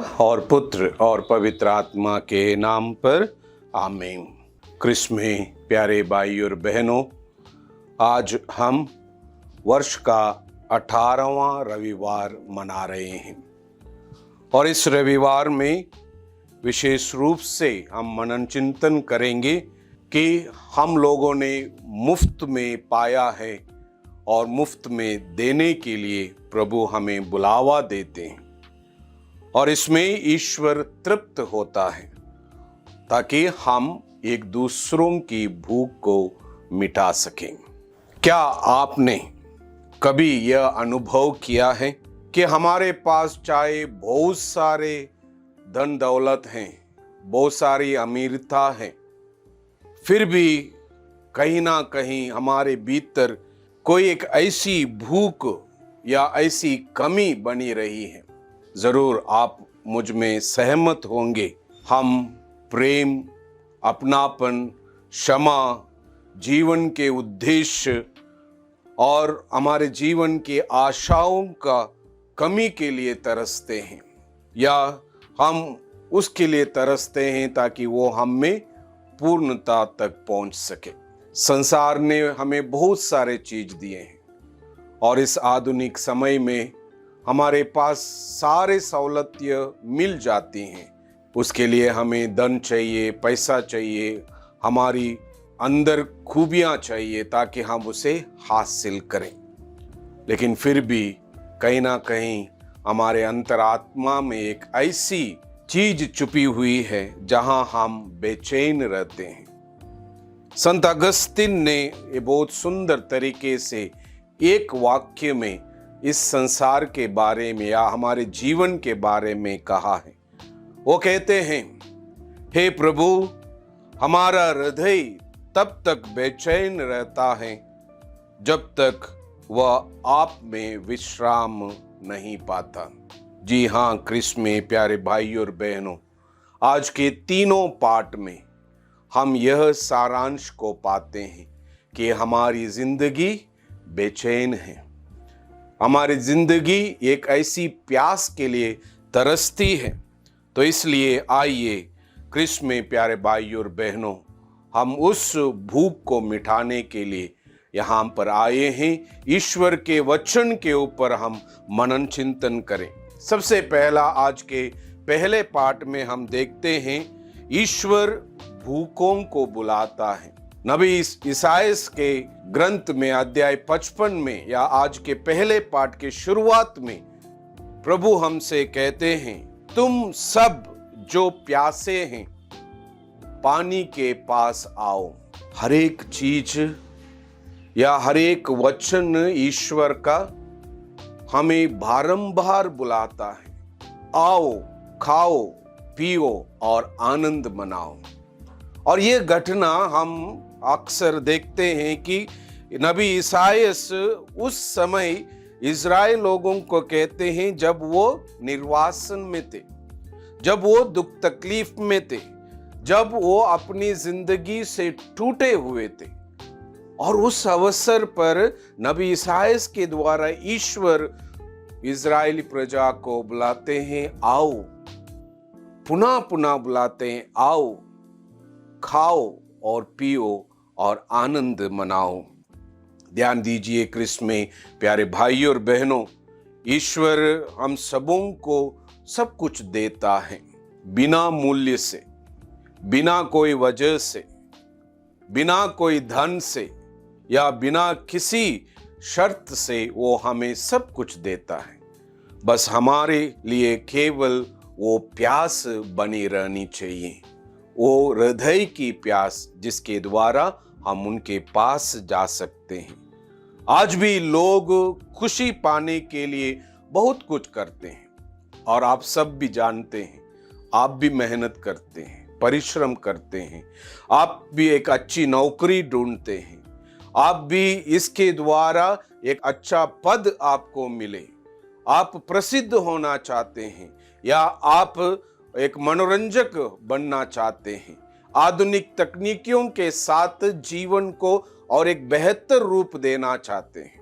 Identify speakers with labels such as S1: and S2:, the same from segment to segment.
S1: और पुत्र और पवित्र आत्मा के नाम पर आमीन। क्रिस्त में प्यारे भाई और बहनों, आज हम वर्ष का 18वां रविवार मना रहे हैं और इस रविवार में विशेष रूप से हम मनन चिंतन करेंगे कि हम लोगों ने मुफ्त में पाया है और मुफ्त में देने के लिए प्रभु हमें बुलावा देते हैं और इसमें ईश्वर तृप्त होता है ताकि हम एक दूसरों की भूख को मिटा सकें। क्या आपने कभी यह अनुभव किया है कि हमारे पास चाहे बहुत सारे धन दौलत हैं, बहुत सारी अमीरता है, फिर भी कहीं ना कहीं हमारे भीतर कोई एक ऐसी भूख या ऐसी कमी बनी रही है। जरूर आप मुझ में सहमत होंगे। हम प्रेम, अपनापन, क्षमा, जीवन के उद्देश्य और हमारे जीवन की आशाओं का कमी के लिए तरसते हैं या हम उसके लिए तरसते हैं ताकि वो हम में पूर्णता तक पहुंच सके। संसार ने हमें बहुत सारे चीज दिए हैं और इस आधुनिक समय में हमारे पास सारे सहूलतें मिल जाती हैं। उसके लिए हमें धन चाहिए, पैसा चाहिए, हमारी अंदर खूबियां चाहिए ताकि हम उसे हासिल करें। लेकिन फिर भी कहीं ना कहीं हमारे अंतरात्मा में एक ऐसी चीज छुपी हुई है जहां हम बेचैन रहते हैं। संत अगस्तिन ने ये बहुत सुंदर तरीके से एक वाक्य में इस संसार के बारे में या हमारे जीवन के बारे में कहा है। वो कहते हैं, हे प्रभु, हमारा हृदय तब तक बेचैन रहता है जब तक वह आप में विश्राम नहीं पाता। जी हाँ, क्रिस्त में प्यारे भाई और बहनों, आज के तीनों पाठ में हम यह सारांश को पाते हैं कि हमारी जिंदगी बेचैन है। हमारी जिंदगी एक ऐसी प्यास के लिए तरसती है। तो इसलिए आइए क्रिस्त में प्यारे भाई और बहनों, हम उस भूख को मिटाने के लिए यहाँ पर आए हैं। ईश्वर के वचन के ऊपर हम मनन चिंतन करें। सबसे पहला आज के पहले पाठ में हम देखते हैं, ईश्वर भूखों को बुलाता है। नबी ईसाइयाह के ग्रंथ में अध्याय 55 में या आज के पहले पाठ के शुरुआत में प्रभु हमसे कहते हैं, तुम सब जो प्यासे हैं पानी के पास आओ। हर एक चीज या हर एक वचन ईश्वर का हमें बारंबार बुलाता है, आओ, खाओ, पियो और आनंद मनाओ। और ये घटना हम अक्सर देखते हैं कि नबी ईसाइयाह उस समय इज़राइल लोगों को कहते हैं जब वो निर्वासन में थे, जब वो दुख तकलीफ में थे, जब वो अपनी जिंदगी से टूटे हुए थे। और उस अवसर पर नबी ईसाइयाह के द्वारा ईश्वर इज़राइली प्रजा को बुलाते हैं, आओ, पुनः पुनः बुलाते हैं, आओ, खाओ और पियो और आनंद मनाओ। ध्यान दीजिए क्रिस्त में प्यारे भाई और बहनों, ईश्वर हम सबों को सब कुछ देता है, बिना मूल्य से, बिना कोई वजह से, बिना कोई धन से या बिना किसी शर्त से वो हमें सब कुछ देता है। बस हमारे लिए केवल वो प्यास बनी रहनी चाहिए, वो हृदय की प्यास जिसके द्वारा हम उनके पास जा सकते हैं। आज भी लोग खुशी पाने के लिए बहुत कुछ करते हैं और आप सब भी जानते हैं, आप भी मेहनत करते हैं, परिश्रम करते हैं, आप भी एक अच्छी नौकरी ढूंढते हैं, आप भी इसके द्वारा एक अच्छा पद आपको मिले, आप प्रसिद्ध होना चाहते हैं या आप एक मनोरंजक बनना चाहते हैं, आधुनिक तकनीकियों के साथ जीवन को और एक बेहतर रूप देना चाहते हैं।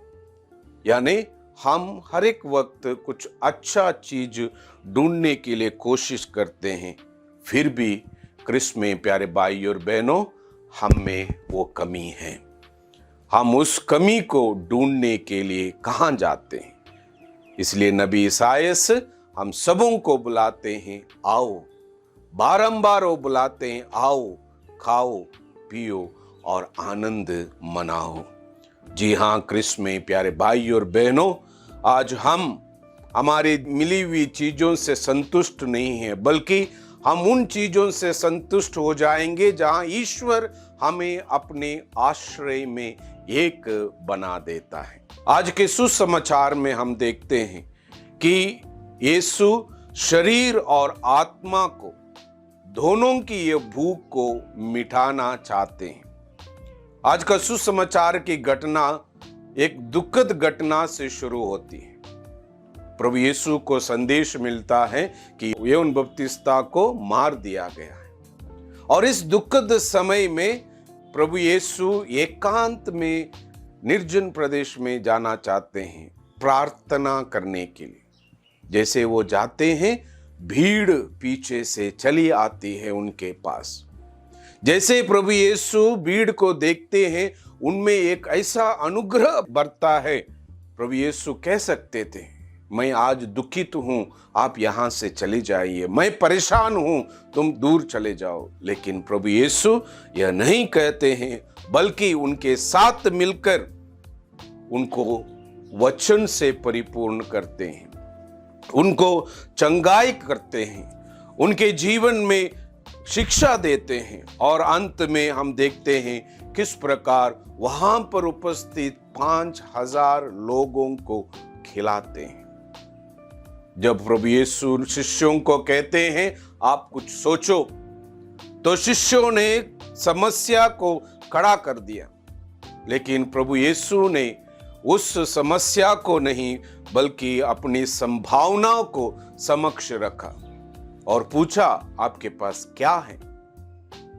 S1: यानी हम हर एक वक्त कुछ अच्छा चीज ढूंढने के लिए कोशिश करते हैं, फिर भी क्रिस्त में प्यारे भाई और बहनों, हम में वो कमी है। हम उस कमी को ढूंढने के लिए कहाँ जाते हैं? इसलिए नबी ईसायास हम सबों को बुलाते हैं, आओ। बारंबार वो बुलाते हैं, आओ, खाओ, पियो और आनंद मनाओ। जी हाँ, क्रिस्त में प्यारे भाई और बहनों, आज हम हमारी मिली हुई चीजों से संतुष्ट नहीं हैं, बल्कि हम उन चीजों से संतुष्ट हो जाएंगे जहां ईश्वर हमें अपने आश्रय में एक बना देता है। आज के सुसमाचार में हम देखते हैं कि यीशु शरीर और आत्मा को, दोनों की ये भूख को मिटाना चाहते हैं। आज का सुसमाचार की घटना एक दुखद घटना से शुरू होती है। प्रभु यीशु को संदेश मिलता है कि यूहन्ना बपतिस्ता को मार दिया गया है, और इस दुखद समय में प्रभु यीशु एकांत में निर्जन प्रदेश में जाना चाहते हैं प्रार्थना करने के लिए। जैसे वो जाते हैं, भीड़ पीछे से चली आती है उनके पास। जैसे प्रभु यीशु भीड़ को देखते हैं, उनमें एक ऐसा अनुग्रह बरता है। प्रभु यीशु कह सकते थे, मैं आज दुखित हूं, आप यहां से चले जाइए, मैं परेशान हूं, तुम दूर चले जाओ। लेकिन प्रभु यीशु यह नहीं कहते हैं, बल्कि उनके साथ मिलकर उनको वचन से परिपूर्ण करते हैं, उनको चंगाई करते हैं, उनके जीवन में शिक्षा देते हैं। और अंत में हम देखते हैं किस प्रकार वहां पर उपस्थित 5000 लोगों को खिलाते हैं। जब प्रभु यीशु शिष्यों को कहते हैं, आप कुछ सोचो, तो शिष्यों ने समस्या को खड़ा कर दिया। लेकिन प्रभु यीशु ने उस समस्या को नहीं, बल्कि अपनी संभावनाओं को समक्ष रखा और पूछा, आपके पास क्या है?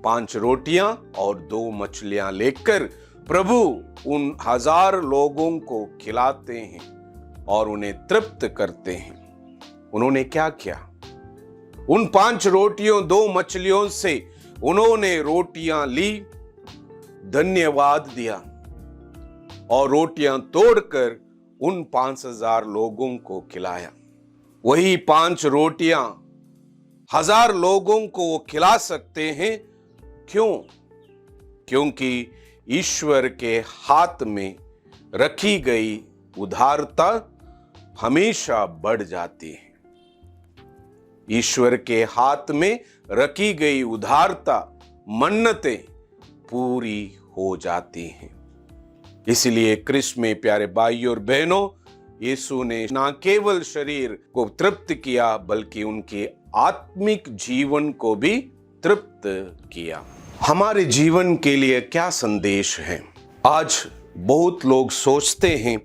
S1: 5 रोटियां और 2 मछलियां लेकर प्रभु उन 1000 लोगों को खिलाते हैं और उन्हें तृप्त करते हैं। उन्होंने क्या किया? उन 5 रोटियों 2 मछलियों से उन्होंने रोटियां ली, धन्यवाद दिया और रोटियां तोड़कर उन 5000 लोगों को खिलाया। वही 5 रोटियां 1000 लोगों को वो खिला सकते हैं। क्यों? क्योंकि ईश्वर के हाथ में रखी गई उदारता हमेशा बढ़ जाती है। ईश्वर के हाथ में रखी गई उदारता, मन्नतें पूरी हो जाती हैं। इसलिए क्रिस्त में प्यारे भाई और बहनों, यीशु ने न केवल शरीर को तृप्त किया, बल्कि उनके आत्मिक जीवन को भी तृप्त किया। हमारे जीवन के लिए क्या संदेश है? आज बहुत लोग सोचते हैं,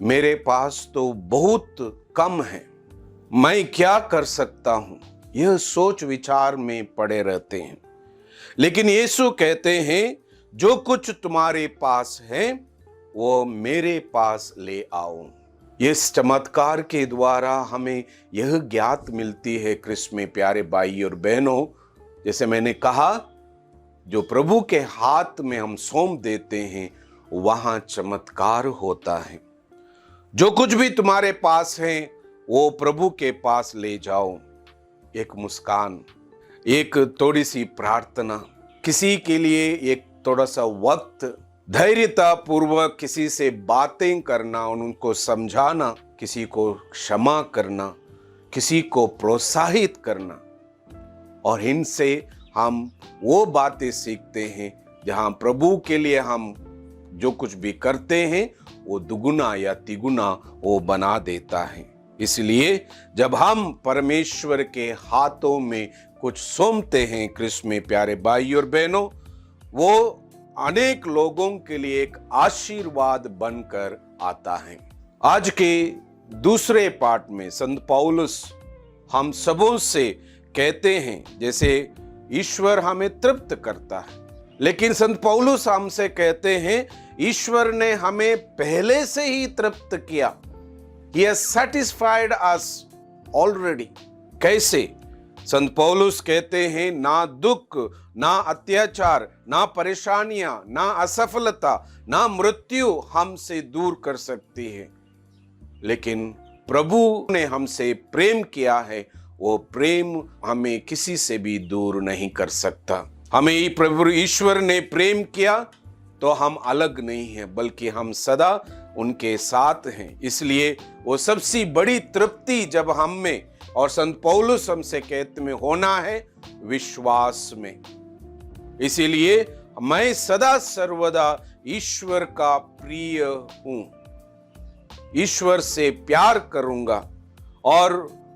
S1: मेरे पास तो बहुत कम है, मैं क्या कर सकता हूं? यह सोच विचार में पड़े रहते हैं। लेकिन यीशु कहते हैं, जो कुछ तुम्हारे पास है वो मेरे पास ले आओ। इस चमत्कार के द्वारा हमें यह ज्ञात मिलती है क्रिस्त में प्यारे भाई और बहनों, जैसे मैंने कहा, जो प्रभु के हाथ में हम सौंप देते हैं वहां चमत्कार होता है। जो कुछ भी तुम्हारे पास है वो प्रभु के पास ले जाओ। एक मुस्कान, एक थोड़ी सी प्रार्थना, किसी के लिए एक थोड़ा सा वक्त, धैर्यता पूर्वक किसी से बातें करना, उनको समझाना, किसी को क्षमा करना, किसी को प्रोत्साहित करना, और इनसे हम वो बातें सीखते हैं जहां प्रभु के लिए हम जो कुछ भी करते हैं वो दुगुना या तिगुना वो बना देता है। इसलिए जब हम परमेश्वर के हाथों में कुछ सौंपते हैं क्रिस्त में प्यारे भाई और बहनों, वो अनेक लोगों के लिए एक आशीर्वाद बनकर आता है। आज के दूसरे पाठ में संत पौलुस हम सबों से कहते हैं, जैसे ईश्वर हमें तृप्त करता है, लेकिन संत पौलुस हमसे कहते हैं, ईश्वर ने हमें पहले से ही तृप्त किया। He has satisfied us already. कैसे? संत पौलुस कहते हैं, ना दुख, ना अत्याचार, ना परेशानियां, ना असफलता, ना मृत्यु हमसे दूर कर सकती है, लेकिन प्रभु ने हमसे प्रेम किया है, वो प्रेम हमें किसी से भी दूर नहीं कर सकता। हमें प्रभु ईश्वर ने प्रेम किया तो हम अलग नहीं हैं, बल्कि हम सदा उनके साथ हैं। इसलिए वो सबसे बड़ी तृप्ति जब हम में, और संत पौलुस हमसे कहते में, होना है विश्वास में। इसीलिए मैं सदा सर्वदा ईश्वर का प्रिय हूं, ईश्वर से प्यार करूंगा और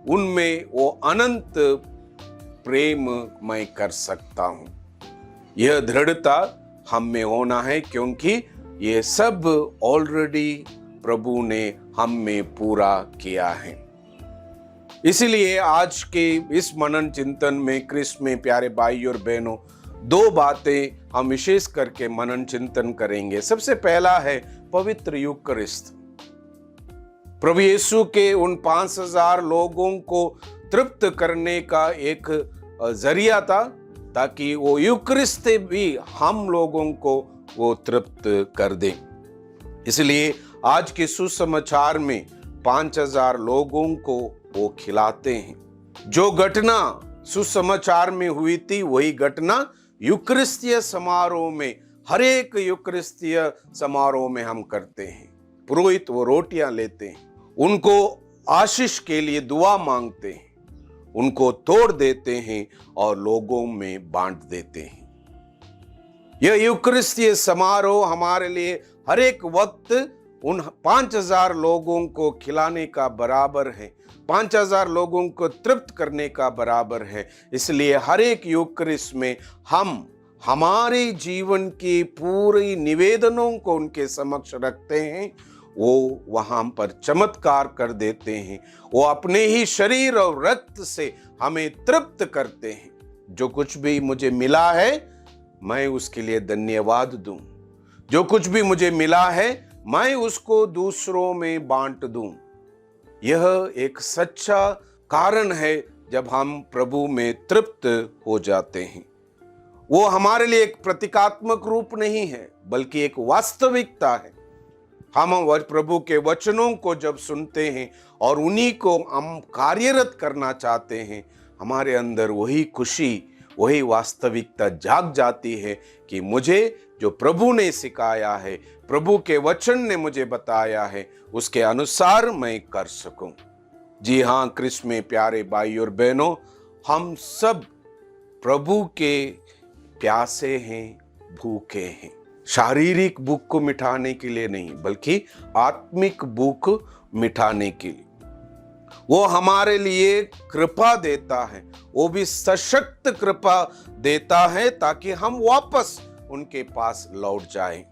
S1: उनमें वो अनंत प्रेम मैं कर सकता हूं। यह दृढ़ता हम में होना है, क्योंकि ये सब ऑलरेडी प्रभु ने हम में पूरा किया है। इसलिए आज के इस मनन चिंतन में, क्रिस्त में प्यारे भाई और बहनों, दो बातें हम विशेष करके मनन चिंतन करेंगे। सबसे पहला है पवित्र यूकरिस्त। प्रभु यीशु के उन 5000 लोगों को तृप्त करने का एक जरिया था, ताकि वो यूकरिस्त भी हम लोगों को वो तृप्त कर दे। इसलिए आज के सुसमाचार में 5000 लोगों को वो खिलाते हैं। जो घटना सुसमाचार में हुई थी, वही घटना यूकरिस्तीय समारोह में, हर एक यूकरिस्तीय समारोह में हम करते हैं। पुरोहित वो रोटियां लेते हैं, उनको आशीष के लिए दुआ मांगते हैं, उनको तोड़ देते हैं और लोगों में बांट देते हैं। यह यूकरिस्तीय समारोह हमारे लिए हर एक वक्त उन 5000 लोगों को खिलाने का बराबर है, 5000 लोगों को तृप्त करने का बराबर है। इसलिए हर एक यूकरिस्ट में हम हमारे जीवन की पूरी निवेदनों को उनके समक्ष रखते हैं। वो वहां पर चमत्कार कर देते हैं। वो अपने ही शरीर और रक्त से हमें तृप्त करते हैं। जो कुछ भी मुझे मिला है, मैं उसके लिए धन्यवाद दूं। जो कुछ भी मुझे मिला है, मैं उसको दूसरों में बांट दूं। यह एक सच्चा कारण है जब हम प्रभु में तृप्त हो जाते हैं। वो हमारे लिए एक प्रतीकात्मक रूप नहीं है, बल्कि एक वास्तविकता है। हम प्रभु के वचनों को जब सुनते हैं और उन्हीं को हम कार्यरत करना चाहते हैं, हमारे अंदर वही खुशी, वही वास्तविकता जाग जाती है कि मुझे जो प्रभु ने सिखाया है, प्रभु के वचन ने मुझे बताया है, उसके अनुसार मैं कर सकूं। जी हाँ, क्रिस्त में प्यारे भाई और बहनों, हम सब प्रभु के प्यासे हैं, भूखे हैं। शारीरिक भूख को मिटाने के लिए नहीं, बल्कि आत्मिक भूख मिटाने के लिए। वो हमारे लिए कृपा देता है, वो भी सशक्त कृपा देता है, ताकि हम वापस उनके पास लौट जाएं।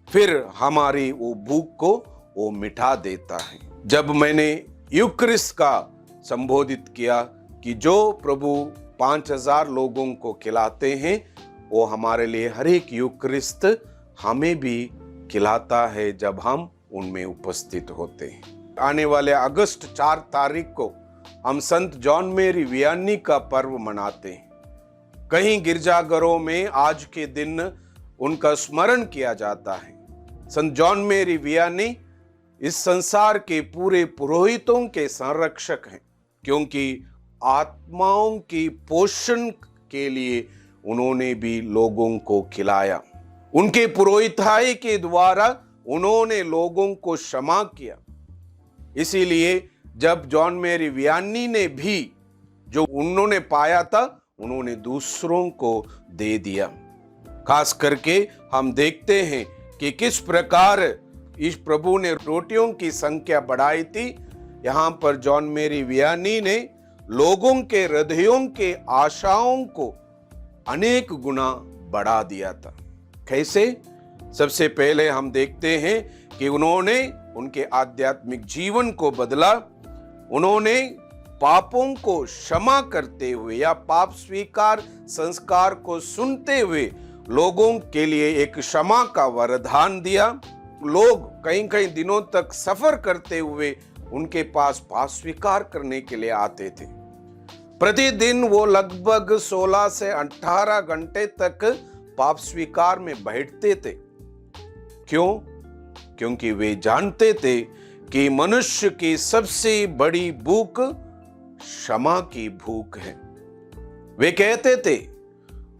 S1: फिर हमारी वो भूख को वो मिटा देता है। जब मैंने यूकरिस्त का संबोधित किया कि जो प्रभु 5000 लोगों को खिलाते हैं, वो हमारे लिए हर एक यूकरिस्त हमें भी खिलाता है जब हम उनमें उपस्थित होते हैं। आने वाले अगस्त 4 तारीख को हम संत जॉन मेरी वियानी का पर्व मनाते हैं। कहीं गिरजाघरों में आज के दिन उनका स्मरण किया जाता है। संत जॉन मेरी वियानी इस संसार के पूरे पुरोहितों के संरक्षक हैं, क्योंकि आत्माओं की पोषण के लिए उन्होंने भी लोगों को खिलाया। उनके पुरोहिताई के द्वारा उन्होंने लोगों को क्षमा किया। इसीलिए जब जॉन मेरी वियानी ने भी जो उन्होंने पाया था, उन्होंने दूसरों को दे दिया। खास करके हम देखते हैं कि किस प्रकार इस प्रभु ने रोटियों की संख्या बढ़ाई थी। यहाँ पर जॉन मेरी वियानी ने लोगों के हृदयों के आशाओं को अनेक गुना बढ़ा दिया था। कैसे? सबसे पहले हम देखते हैं कि उन्होंने उनके आध्यात्मिक जीवन को बदला। उन्होंने पापों को क्षमा करते हुए या पाप स्वीकार संस्कार को सुनते हुए लोगों के लिए एक क्षमा का वरदान दिया। लोग कई कई दिनों तक सफर करते हुए उनके पास पाप स्वीकार करने के लिए आते थे। प्रतिदिन वो लगभग 16 से 18 घंटे तक पाप स्वीकार में बैठते थे। क्यों? क्योंकि वे जानते थे कि मनुष्य की सबसे बड़ी भूख क्षमा की भूख है। वे कहते थे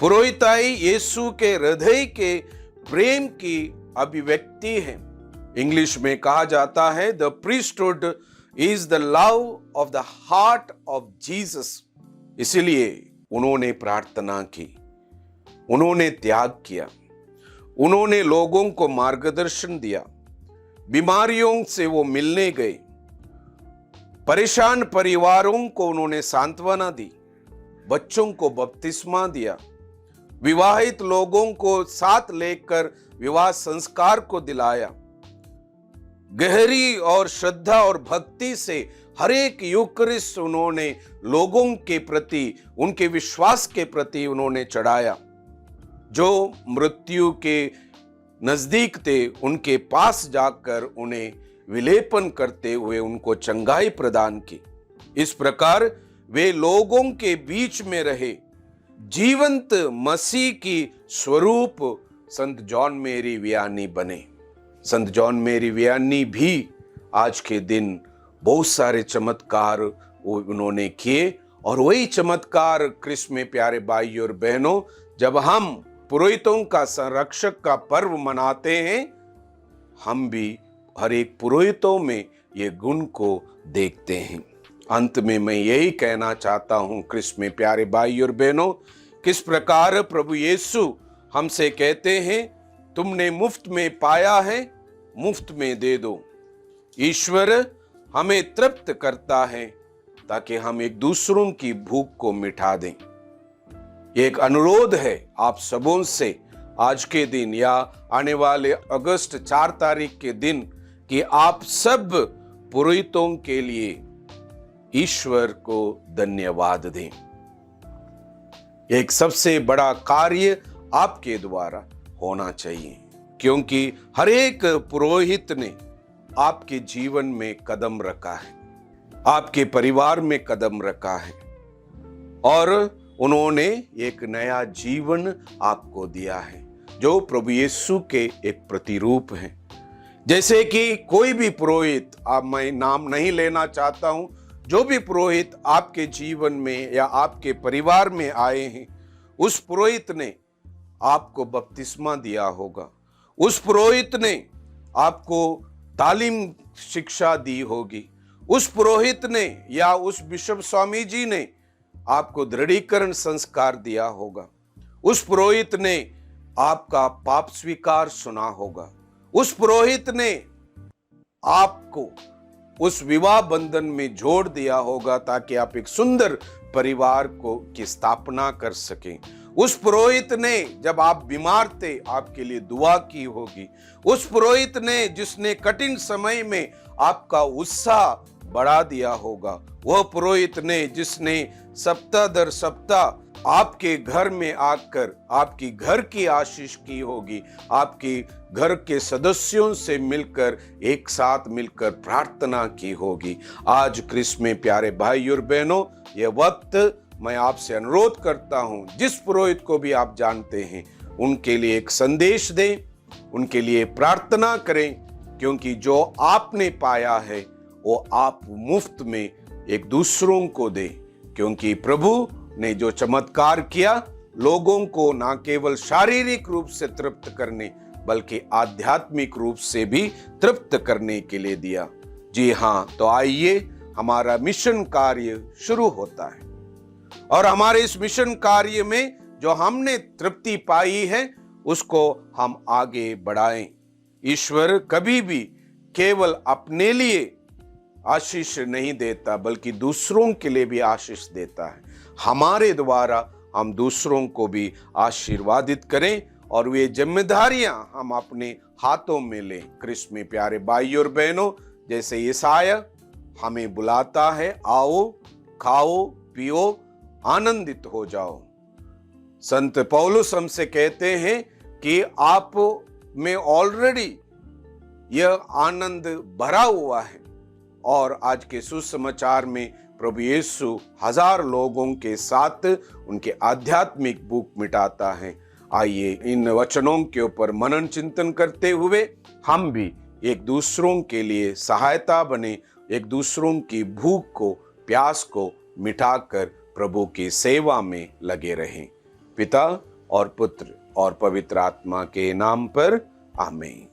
S1: पुरोहिताई यीशु के हृदय के प्रेम की अभिव्यक्ति है। इंग्लिश में कहा जाता है the priesthood is the love of the heart of Jesus. इसलिए उन्होंने प्रार्थना की, उन्होंने त्याग किया, उन्होंने लोगों को मार्गदर्शन दिया, बीमारियों से वो मिलने गए, परेशान परिवारों को उन्होंने सांत्वना दी, बच्चों को बपतिस्मा दिया, विवाहित लोगों को साथ लेकर विवाह संस्कार को दिलाया। गहरी और श्रद्धा और भक्ति से हर एक यूकरिस्ट उन्होंने लोगों के प्रति, उनके विश्वास के प्रति उन्होंने चढ़ाया। जो मृत्यु के नजदीक थे उनके पास जाकर उन्हें विलेपन करते हुए उनको चंगाई प्रदान की। इस प्रकार वे लोगों के बीच में रहे। जीवंत मसीह की स्वरूप संत जॉन मेरी वियानी बने। संत जॉन मेरी वियानी भी आज के दिन बहुत सारे चमत्कार उन्होंने किए, और वही चमत्कार क्रिस्त में प्यारे भाई और बहनों, जब हम पुरोहितों का संरक्षक का पर्व मनाते हैं, हम भी हर एक पुरोहितों में ये गुण को देखते हैं। अंत में मैं यही कहना चाहता हूं क्रिस्त में प्यारे भाई और बहनों, किस प्रकार प्रभु यीशु हमसे कहते हैं तुमने मुफ्त में पाया है, मुफ्त में दे दो। ईश्वर हमें तृप्त करता है ताकि हम एक दूसरों की भूख को मिटा दें। एक अनुरोध है आप सबों से आज के दिन या आने वाले अगस्त 4 तारीख के दिन कि आप सब पुरोहितों के लिए ईश्वर को धन्यवाद दें। एक सबसे बड़ा कार्य आपके द्वारा होना चाहिए, क्योंकि हर एक पुरोहित ने आपके जीवन में कदम रखा है, आपके परिवार में कदम रखा है, और उन्होंने एक नया जीवन आपको दिया है जो प्रभु यीशु के एक प्रतिरूप है। जैसे कि कोई भी पुरोहित, आप मैं नाम नहीं लेना चाहता हूं, जो भी पुरोहित आपके जीवन में या आपके परिवार में आए हैं, उस पुरोहित ने आपको बपतिस्मा दिया होगा, उस पुरोहित ने आपको तालीम शिक्षा दी होगी, उस पुरोहित ने या उस बिशप स्वामी जी ने आपको दृढ़ीकरण संस्कार दिया होगा, उस पुरोहित ने आपका पाप स्वीकार सुना होगा, उस पुरोहित ने आपको उस विवाह बंधन में जोड़ दिया होगा ताकि आप एक सुंदर परिवार की स्थापना कर सकें। उस पुरोहित ने जब आप बीमार थे आपके लिए दुआ की होगी, उस पुरोहित ने जिसने कठिन समय में आपका उत्साह बढ़ा दिया होगा, वह पुरोहित ने जिसने सप्ताह दर सप्ताह आपके घर में आकर आपकी घर की आशीष की होगी, आपकी घर के सदस्यों से मिलकर एक साथ मिलकर प्रार्थना की होगी। आज क्रिस्त में प्यारे भाई और बहनों, यह वक्त मैं आपसे अनुरोध करता हूं, जिस पुरोहित को भी आप जानते हैं उनके लिए एक संदेश दें, उनके लिए प्रार्थना करें, क्योंकि जो आपने पाया है वो आप मुफ्त में एक दूसरों को दें। क्योंकि प्रभु ने जो चमत्कार किया, लोगों को न केवल शारीरिक रूप से तृप्त करने बल्कि आध्यात्मिक रूप से भी तृप्त करने के लिए दिया। जी हाँ, तो आइए हमारा मिशन कार्य शुरू होता है, और हमारे इस मिशन कार्य में जो हमने तृप्ति पाई है उसको हम आगे बढ़ाएं। ईश्वर कभी भी केवल अपने लिए आशीष नहीं देता बल्कि दूसरों के लिए भी आशीष देता है। हमारे द्वारा हम दूसरों को भी आशीर्वादित करें और वे जिम्मेदारियां हम अपने हाथों में लें। क्रिस्त में प्यारे भाई और बहनों, जैसे यशायाह हमें बुलाता है, आओ खाओ पियो आनंदित हो जाओ। संत पौलुस हमसे कहते हैं कि आप में ऑलरेडी यह आनंद भरा हुआ है, और आज के सुसमाचार में प्रभु यीशु हजार लोगों के साथ उनके आध्यात्मिक भूख मिटाता है। आइए इन वचनों के ऊपर मनन चिंतन करते हुए हम भी एक दूसरों के लिए सहायता बने, एक दूसरों की भूख को, प्यास को मिटाकर प्रभु की सेवा में लगे रहें। पिता और पुत्र और पवित्र आत्मा के नाम पर आमीन।